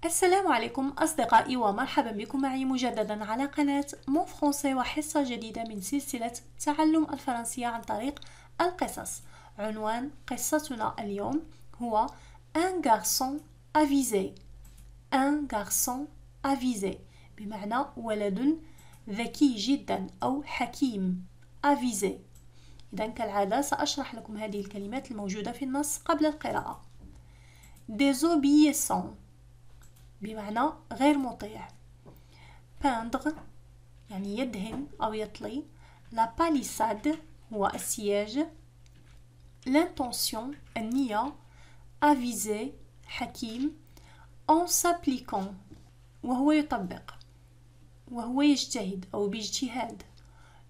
السلام عليكم أصدقائي ومرحبا بكم معي مجددا على قناة مون فرونسي وحصة جديدة من سلسلة تعلم الفرنسية عن طريق القصص. عنوان قصتنا اليوم هو Un garçon avisé. Un garçon avisé بمعنى ولد ذكي جدا أو حكيم. avisé. إذن كالعادة سأشرح لكم هذه الكلمات الموجودة في النص قبل القراءة. désobéissant بمعنى غير مطيع. peindre يعني يدهن أو يطلي. la palissade هو السياج. l'intention النية. aviser حكيم. en s'appliquant وهو يطبق وهو يجتهد أو باجتهاد.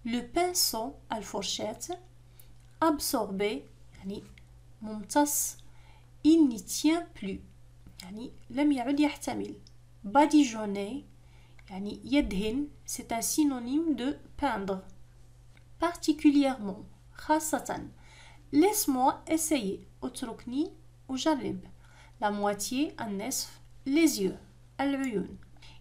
le pinceau الفرشاة. absorber يعني ممتص. il n'y tient plus يعني لم يعد يحتمل. badigeonner يعني يدهن c'est un synonyme de peindre. particulièrement خاصة. laisse-moi essayer اتركني أجرب. la moitié النصف. les yeux العيون.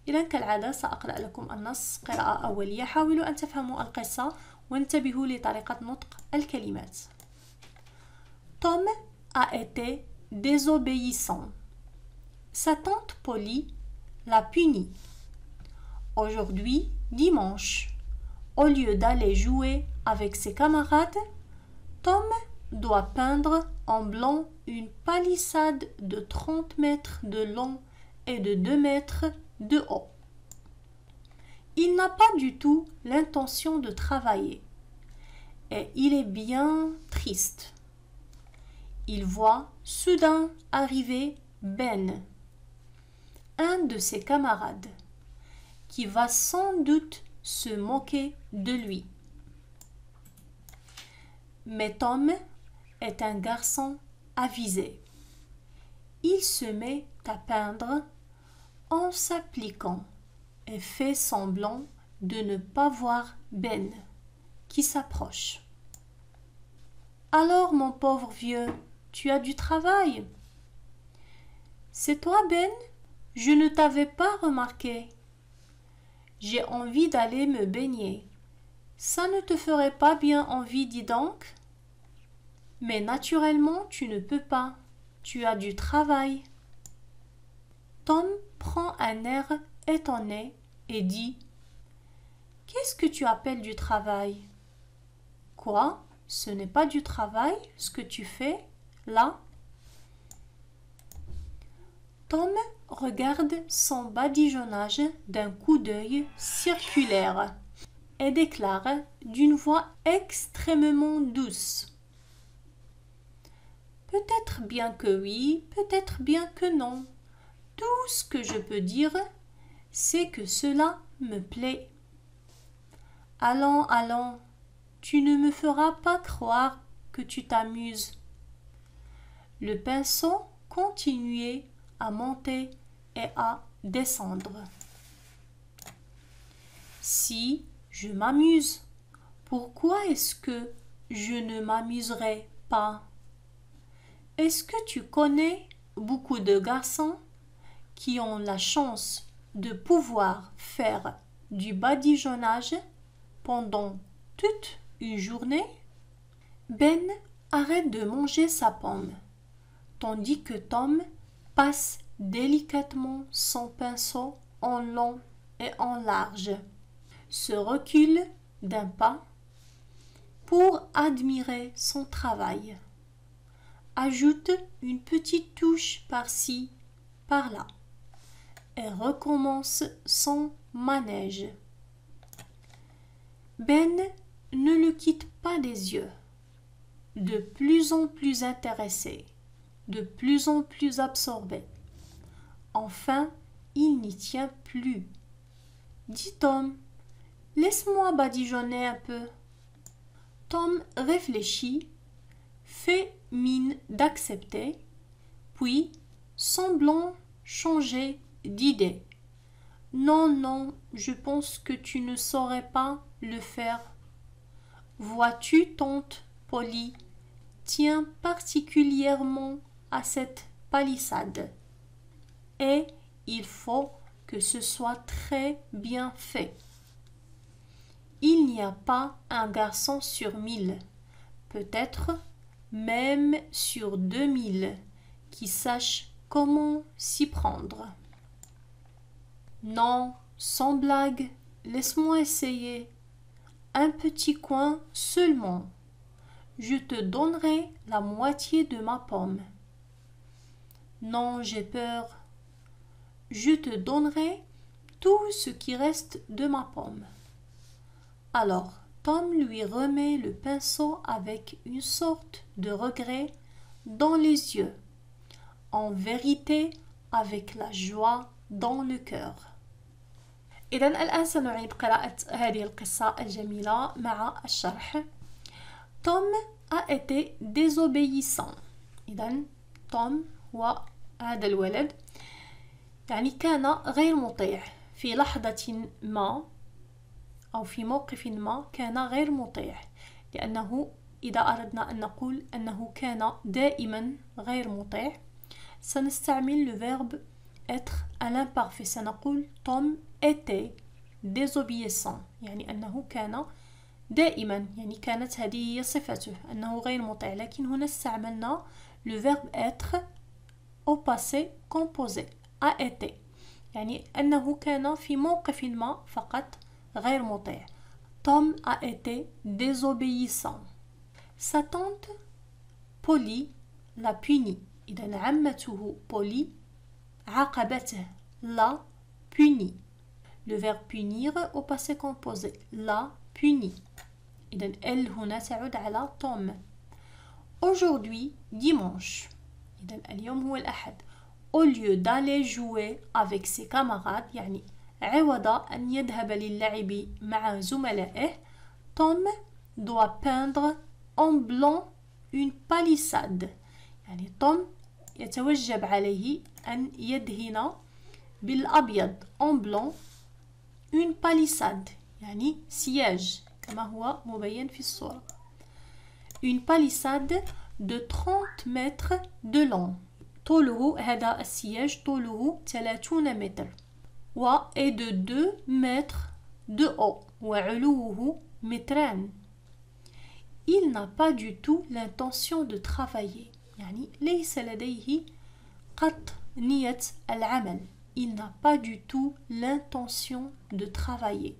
إذن كالعادة سأقرأ لكم النص قراءة أولية. حاولوا أن تفهموا القصة وانتبهوا لطريقة نطق الكلمات. Tom a été désobéissant. Sa tante Polly l'a puni. Aujourd'hui, dimanche, au lieu d'aller jouer avec ses camarades, Tom doit peindre en blanc une palissade de 30 mètres de long et de 2 mètres de haut. Il n'a pas du tout l'intention de travailler et il est bien triste. Il voit soudain arriver Ben, un de ses camarades, qui va sans doute se moquer de lui. Mais Tom est un garçon avisé. Il se met à peindre en s'appliquant et fait semblant de ne pas voir Ben, qui s'approche. Alors, mon pauvre vieux, tu as du travail? C'est toi, Ben? Je ne t'avais pas remarqué. J'ai envie d'aller me baigner. Ça ne te ferait pas bien envie, dis donc? Mais naturellement, tu ne peux pas. Tu as du travail. Tom prend un air étonné et dit: Qu'est-ce que tu appelles du travail? Quoi? Ce n'est pas du travail, ce que tu fais, là? Tom regarde son badigeonnage d'un coup d'œil circulaire et déclare d'une voix extrêmement douce: Peut-être bien que oui, peut-être bien que non. Tout ce que je peux dire, c'est que cela me plaît. Allons, allons, tu ne me feras pas croire que tu t'amuses. Le pinceau continuait à monter et à descendre. Si je m'amuse, pourquoi est-ce que je ne m'amuserai pas? Est-ce que tu connais beaucoup de garçons qui ont la chance de pouvoir faire du badigeonnage pendant toute une journée? Ben arrête de manger sa pomme, tandis que Tom passe délicatement son pinceau en long et en large, se recule d'un pas pour admirer son travail, ajoute une petite touche par-ci, par-là, et recommence son manège. Ben ne le quitte pas des yeux, de plus en plus intéressé, de plus en plus absorbé. Enfin, il n'y tient plus. Dis Tom, laisse-moi badigeonner un peu. Tom réfléchit, fait mine d'accepter, puis semblant changer d'idée. Non, non, je pense que tu ne saurais pas le faire. Vois-tu, tante Polly tient particulièrement à cette palissade et il faut que ce soit très bien fait. Il n'y a pas un garçon sur 1000, peut-être même sur 2000, qui sache comment s'y prendre. Non, sans blague, laisse-moi essayer. Un petit coin seulement. Je te donnerai la moitié de ma pomme. Non, j'ai peur. Je te donnerai tout ce qui reste de ma pomme. Alors, Tom lui remet le pinceau avec une sorte de regret dans les yeux. En vérité, avec la joie dans le cœur. إذن الآن سنعيد قراءة هذه القصة الجميلة مع الشرح. توم a été désobéissant. إذن توم هو هذا الولد يعني كان غير مطيع في لحظة ما أو في موقف ما كان غير مطيع لأنه إذا أردنا أن نقول أنه كان دائما غير مطيع سنستعمل le verbe être à l'imparfait سنقول توم était désobéissant يعني أنه كان دائما يعني كانت هذه هي صفته أنه غير مطيع لكن هنا استعملنا le verbe être au passé composé a été يعني أنه كان في موقف ما فقط غير مطيع. Tom a été désobéissant. Sa tante Polly l'a puni. إذن عمته Polly عاقبته l'a puni. Le verbe punir au passé composé l'a puni. إذن elle هنا تعود على Tom. Aujourd'hui dimanche. إذن اليوم هو الأحد. Au lieu d'aller jouer avec ses camarades يعني عوض أن يذهب للعب مع زملائه Tom doit peindre en blanc une palissade يعني توم يتوجب عليه أن يدهن بالأبيض en blanc une palissade يعني سياج كما هو مبين في الصورة une palissade de 30 mètres de long طوله هذا السياج طوله 30 متر و est de 2 mètres de haut وعلوه متران. Il n'a pas du tout l'intention de travailler يعني ليس لديه قط نية العمل. Il n'a pas du tout l'intention de travailler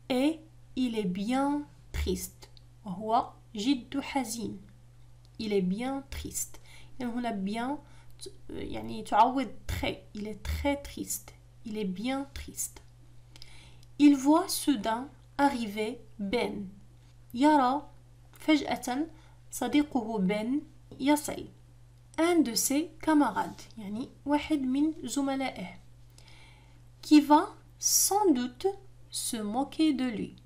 et il est bien triste وهو جد حزين. Il est bien triste يعني هنا bien يعني تعوض très. Il est très triste. Il est bien triste. Il voit soudain arriver Ben. يرى فجأة صديقه Ben يصل. Un de ses camarades يعني واحد من زملائه qui va sans doute se moquer de lui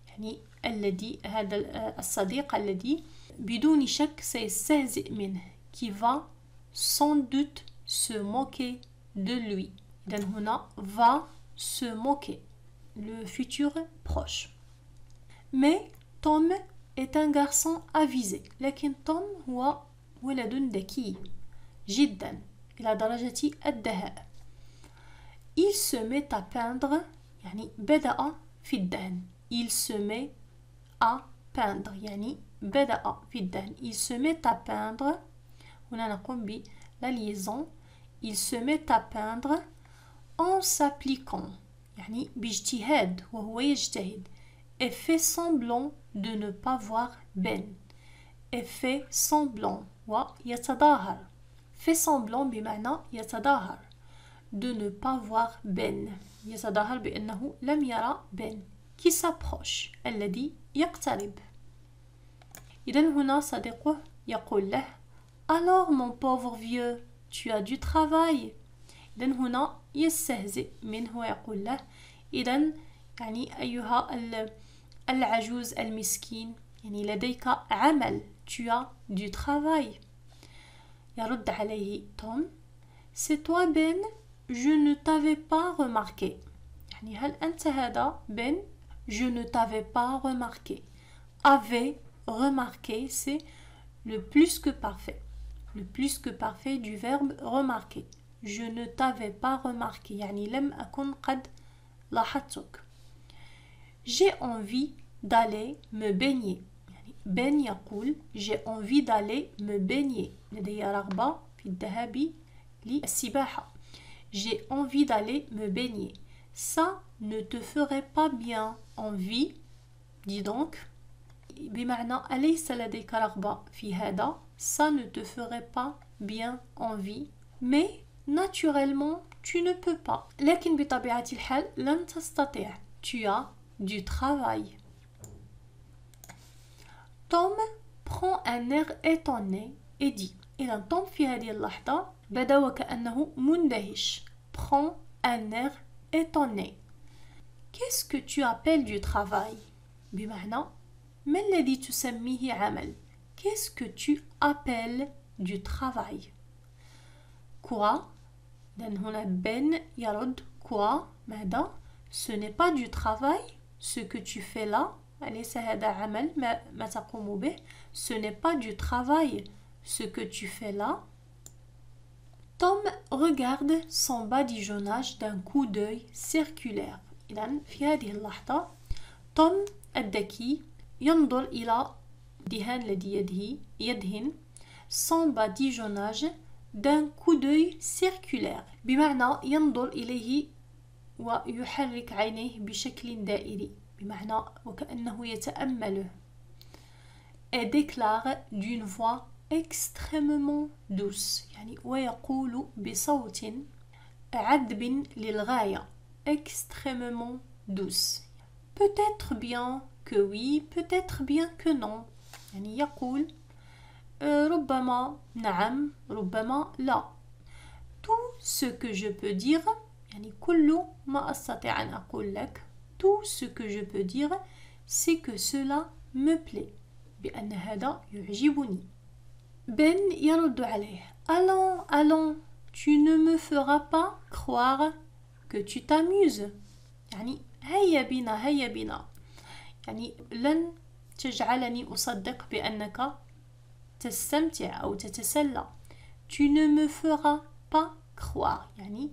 يعني الذي هذا الصديق الذي بدون شك سيستهزئ منه qui va sans doute se moquer de lui. إذن هنا va se moquer le futur proche. Mais Tom est un garçon avisé لكن توم هو ولد ذكي جدا إلى درجة الدهاء. Il se met à peindre يعني بدأ في الدهن. Il se met à peindre يعني بدأ في الدهن. Il se met à peindre هنا نقوم ب la liaison. Il se met à peindre en s'appliquant يعني باجتهاد وهو يجتهد et fait semblant de ne pas voir Ben et fait semblant ويتظاهر fait semblant بمعنى يتظاهر de ne pas voir Ben يتظاهر بأنه لم يرى Ben qui s'approche الذي يقترب. إذن هنا صديقه يقول له Alors mon pauvre vieux tu as du travail. إذن هنا يستهزئ منه ويقول له إذن يعني أيها العجوز المسكين يعني لديك عمل tu as du travail. يرد عليه توم C'est toi Ben je ne t'avais pas remarqué يعني هل أنت هذا Ben je ne t'avais pas remarqué. Avait remarqué c'est le plus que parfait du verbe remarquer. je ne t'avais pas remarqué يعني لم أكن قد لاحظتك. J'ai envie d'aller me baigner. يعني بن يقول j'ai envie d'aller me baigner. لدي رغبة في الذهاب للسباحة. J'ai envie d'aller me baigner. Ça ne te ferait pas bien envie. Dis donc. بمعنى أليس لديك رغبة في هذا؟ Ça ne te ferait pas bien envie. Mais naturellement, tu ne peux pas. لكن بطبيعة الحال لن تستطيع. Tu as du travail. Tom prend un air étonné et dit. إذا توم في هذه اللحظة بدا وكأنه مندهش. Prend un air étonné. Qu'est-ce que tu appelles du travail? بمعنى ما الذي تسميه عمل؟ Qu'est-ce que tu appelles du travail? Quoi? لأن هنا Ben يرد quoi؟ ماذا؟ Ce n'est pas du travail. Ce que tu fais là. أليس هذا عمل ما تقوم به؟ Ce n'est pas du travail. Ce que tu fais là. Tom regarde son badigeonnage d'un coup d'œil circulaire. إذن في هذه اللحظة توم الذكي ينظر إلى دهان الذي يدهن son badigeonnage d'un coup d'œil circulaire بمعنى ينظر إليه ويحرك عينيه بشكل دائري بمعنى وكأنه يتأمله et déclare d'une voix extrêmement douce يعني ويقول بصوت عذب للغاية extrêmement douce peut-être bien que oui peut-être bien que non يعني يقول ربما نعم ربما لا tout ce que je peux dire يعني كل ما أستطيع أن أقول لك tout ce que je peux dire c'est que cela me plaît بأن هذا يعجبني Ben يرد عليه allons allons tu ne me feras pas croire que tu t'amuses يعني هيا بنا يعني لن تجعلني أصدق بأنك تستمتع أو تتسلى tu ne me feras pas croire يعني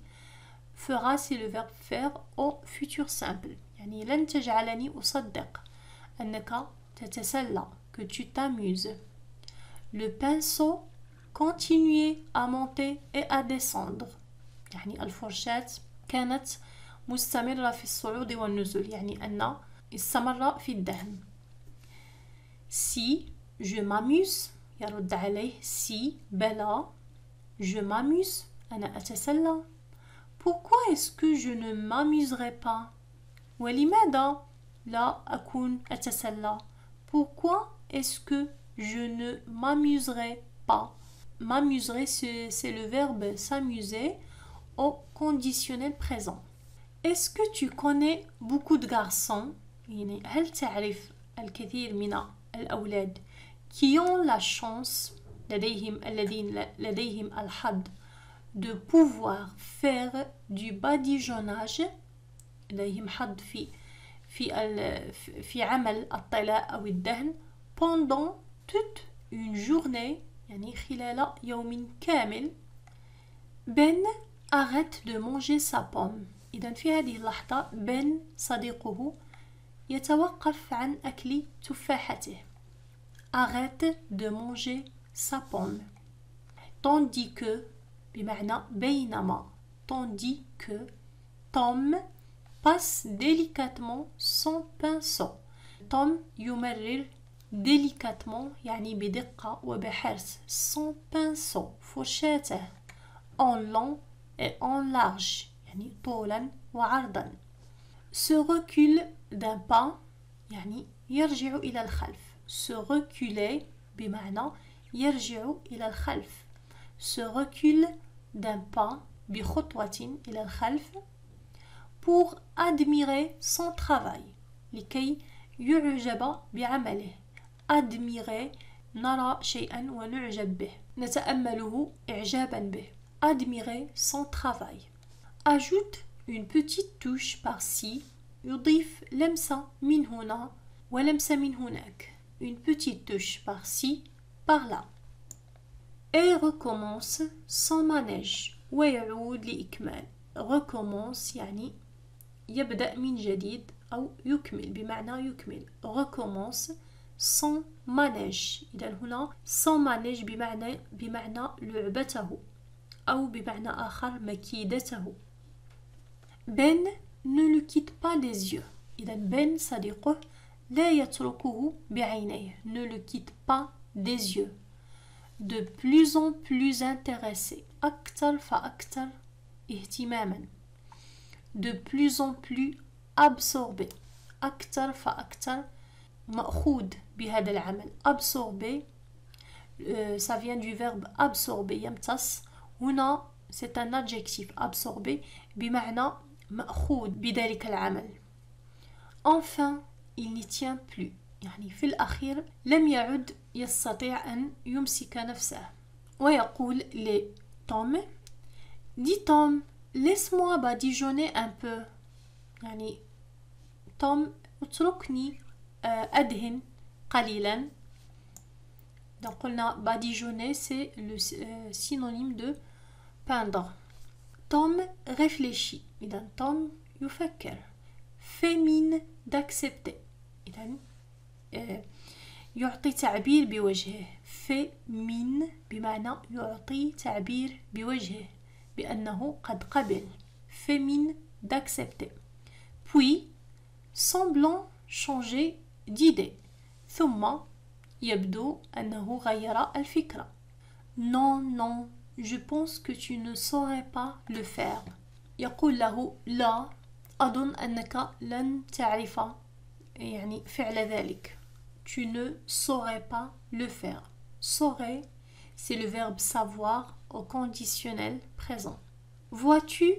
fera c'est le verbe faire au futur simple يعني لن تجعلني أصدق أنك تتسلى que tu t'amuses le pinceau continuait à monter et à descendre يعني الفرشاة كانت مستمرة في الصعود والنزول يعني أن استمر في الدهن si je m'amuse يرد عليه si بلا je m'amuse أنا أتسلى pourquoi est-ce que je ne m'amuserai pas ولماذا لا أكون أتسلى pourquoi est-ce que je ne m'amuserai pas m'amuserai c'est le verbe s'amuser au conditionnel présent est-ce que tu connais beaucoup de garçons يعني هل تعرف الكثير من الأولاد qui ont la chance الذين لديهم الحظ de pouvoir faire du badigeonnage لديهم حظ في عمل الطلاء أو الدهن pendant toute une journée يعني خلال يوم كامل Ben arrête de manger sa pomme إذن في هذه اللحظة Ben صديقه يتوقف عن أكل تفاحته arrête de manger sa pomme tandis que بمعنى بينما tandis que Tom passe délicatement son pinceau Tom يمرر délicatement يعني بدقة وبحرص son pinceau فرشاته en long et en large يعني طولا وعرضا se recule d'un pas يعني يرجع إلى الخلف se reculer بمعنى يرجع إلى الخلف se recule d'un pas بخطوة إلى الخلف pour admirer son travail لكي يعجب بعمله admirer نرى شيئا ونعجب به نتأمله إعجابا به admirer son travail ajoute une petite touche par-ci يضيف لمسة من هنا ولمسة من هناك une petite touche par-ci par-là et recommence son manège ويعود لإكمال. recommence يعني يبدأ من جديد أو يكمل بمعنى يكمل. recommence sans manège. إذا هنا sans manège بمعنى لعبته أو بمعنى آخر مكيدته. Ben ne le quitte pas des yeux. إذا Ben صديقه لا يتركه بعينيه. Ne le quitte pas des yeux. De plus en plus intéressé. أكثر فأكثر اهتماما. De plus en plus absorbé. أكثر فأكثر مأخوذ بهذا العمل. Absorbé, ça vient du verbe absorber. يمتص. هنا c'est un adjectif. Absorbé بمعنى مأخوذ بذلك العمل. Enfin, il n'y tient plus. يعني في الأخير لم يعد يستطيع أن يمسك نفسه. ويقول لتوم: Dis Tom, laisse-moi badigeonner un peu. يعني توم اتركني أدهن قليلا. Donc قلنا badigeonner c'est le synonyme de peindre. Tom réfléchit. إذا توم يفكر. Fait mine d'accepter. إذا يعطي تعبير بوجهه. fait mine بمعنى يعطي تعبير بوجهه بأنه قد قبل. fait mine d'accepter. Puis semblant changer d'idée. ثم يبدو أنه غير الفكرة. Non, non, je pense que tu ne saurais pas le faire. يقول له: لا، أظن أنك لن تعرف يعني فعل ذلك. Tu ne saurais pas le faire. Saurais, c'est le verbe savoir au conditionnel présent. Vois-tu,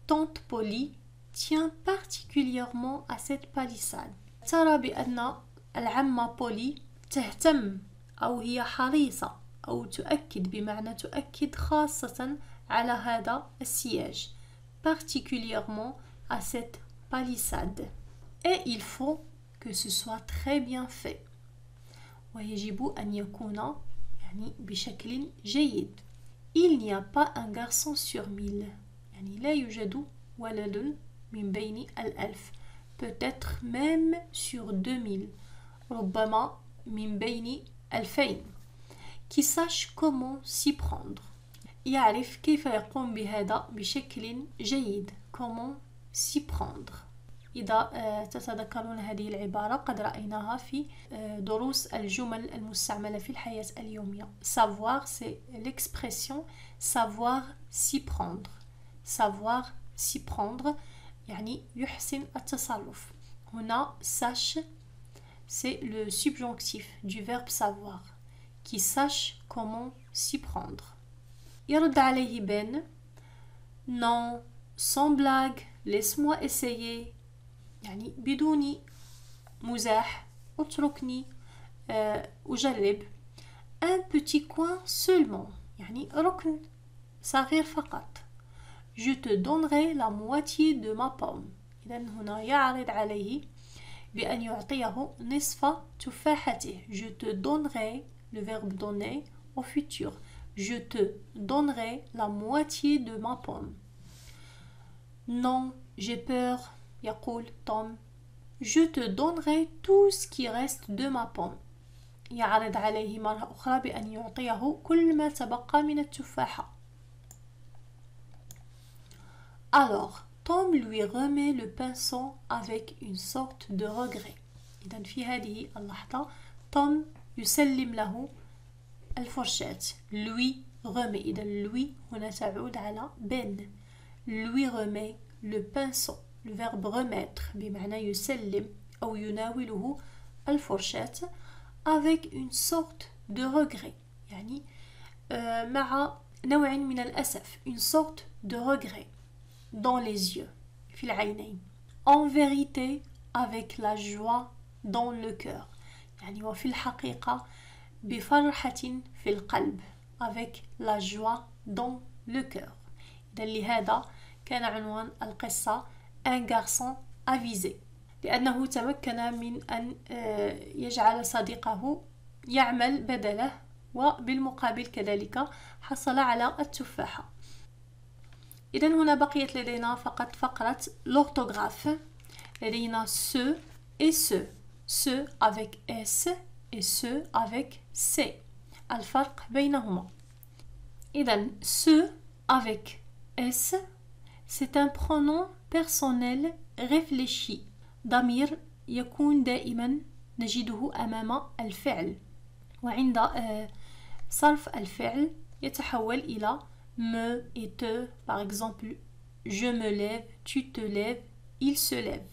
tante Polly tient particulièrement à cette palissade. ترى بأن العمة بولي تهتم أو هي حريصة أو تؤكد بمعنى تؤكد خاصة على هذا السياج. Particulièrement à cette palissade. Et il faut que ce soit très bien fait. ويجب أن يكون يعني بشكل جيد. Il n'y a pas un garçon sur 1000. يعني لا يوجد ولد من بين الألف. Peut-être même sur 2000. ربما من بين 2000. Qui sache comment s'y prendre. يعرف كيف يقوم بهذا بشكل جيد. Comment s'y prendre. إذا تتذكرون هذه العبارة قد رأيناها في دروس الجمل المستعملة في الحياة اليومية. Savoir, c'est l'expression savoir s'y prendre. Savoir s'y prendre يعني يحسن التصرف. هنا sache, c'est le subjonctif du verbe savoir. Qui sache comment s'y prendre. يرد عليه Ben: Non, sans blague, laisse-moi essayer. يعني بدون مزاح اتركني أجرب. Un petit coin seulement. يعني ركن صغير فقط. Je te donnerai la moitié de ma pomme. إذا هنا يعرض عليه بأن يعطيه نصف تفاحته. Je te donnerai, le verbe donner au futur. Je te donnerai la moitié de ma pomme. Non, j'ai peur. يقول توم: Je te donnerai tout ce qui reste de ma pomme. يعرض عليه مرة أخرى بأن يعطيه كل ما تبقى من التفاحة. Alors, Tom lui remet le pinceau avec une sorte de regret. إذن في هذه اللحظة توم يسلم له الفرشاة. lui remet. إذن lui هنا تعود على Ben. lui remet le pinceau. le verbe remettre بمعنى يسلم أو يناوله الفرشاة avec une sorte de regret. يعني مع نوع من الأسف. une sorte de regret dans les yeux في العينين. en vérité avec la joie dans le cœur. يعني وفي الحقيقة بفرحة في القلب. avec la joie dans le cœur. إذن لهذا كان عنوان القصة un garçon avisé. لأنه تمكن من أن يجعل صديقه يعمل بدله وبالمقابل كذلك حصل على التفاحة. إذن هنا بقيت لدينا فقط فقرة l'orthographe. لدينا ce et ce avec S et ce avec C. الفرق بينهما. إذن ce avec S, c'est un pronom personnel réfléchi. ضمير يكون دائما نجده أمام الفعل، وعند صرف الفعل يتحول إلى me et te. Par exemple, je me lève, tu te lèves, il se lève.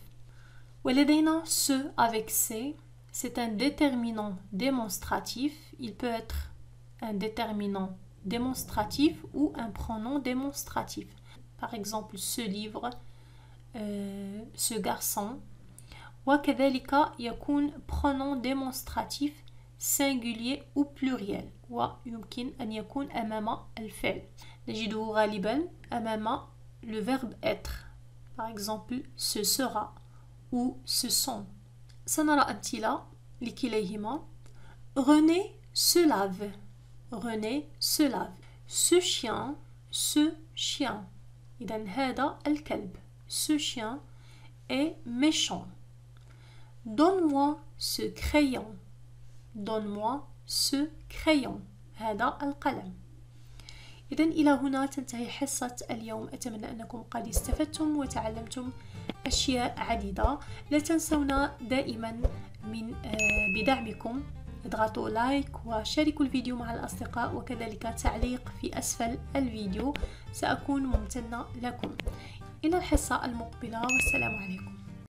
ولدينا ce avec C, c'est un déterminant démonstratif. Il peut être un déterminant démonstratif ou un pronom démonstratif. Par exemple, ce livre, ce garçon. وكذلك يكون pronom démonstratif singulier ou pluriel، ويمكن أن يكون أمام الفعل. نجده غالبا أمام le verbe être. Par exemple, ce sera ou ce sont. سنرى أمثلة لكليهما. René se lave. René se lave. Ce chien, ce chien. إذن هذا الكلب. Ce chien est méchant. Donne-moi ce crayon. Donne-moi ce crayon. هذا القلم. إذن إلى هنا تنتهي حصة اليوم. أتمنى أنكم قد استفدتم وتعلمتم أشياء عديدة. لا تنسونا دائما من بدعمكم. اضغطوا لايك وشاركوا الفيديو مع الأصدقاء، وكذلك تعليق في أسفل الفيديو. سأكون ممتنة لكم. إلى الحصة المقبلة والسلام عليكم.